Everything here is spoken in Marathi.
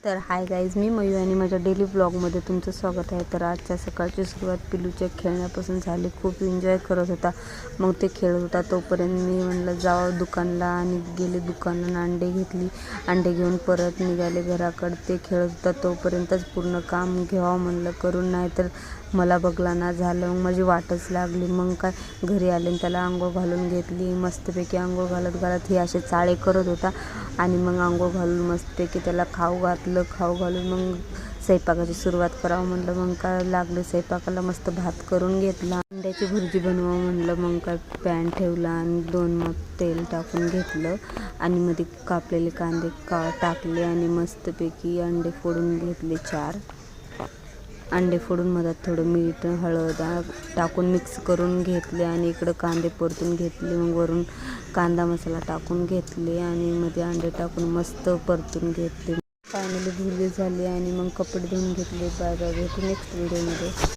तर हाय गाईज, मी मयू आणि माझ्या डेली ब्लॉगमध्ये तुमचं स्वागत आहे। तर आजच्या सकाळची सुरुवात पिलूच्या खेळण्यापासून झाली। खूप एन्जॉय करत होता। मग ते खेळत होता तोपर्यंत मी म्हणलं जावं दुकानला आणि गेले दुकानात अंडे घेतली। अंडे घेऊन परत निघाले घराकडे। ते खेळत होता तोपर्यंतच पूर्ण काम घ्यावं म्हणलं करून, नाही तर मला बघला ना झालं। मग माझी वाटच लागली। मग काय घरी आले आणि त्याला आंघोळ घालून घेतली। मस्तपैकी आंघोळ घालत हे असे चाळे करत होता आणि मग आंघोळ घालून मस्तपैकी त्याला खाऊ घातलं। खाऊ घालून मग स्वयंपाकाची सुरुवात करावं म्हणलं। मग काय लागले स्वयंपाकाला, मस्त भात करून घेतला। अंड्याची भुर्जी बनवावं म्हणलं। मग काय पॅन ठेवला आणि 2 मग तेल टाकून घेतलं आणि मध्ये कापलेले कांदे टाकले आणि मस्तपैकी अंडे फोडून घेतले 4 अंडे फोडून मधात थोडं मीठ हळद टाकून मिक्स करून घेतले आणि इकडं कांदे परतून घेतले। मग वरून कांदा मसाला टाकून घेतले आणि मध्ये अंडे टाकून मस्त परतून घेतले। फायनली भुर्जी झाली आणि मग कपडे धुवून घेतले। बाय बाय, भेटू नेक्स्ट व्हिडिओमध्ये।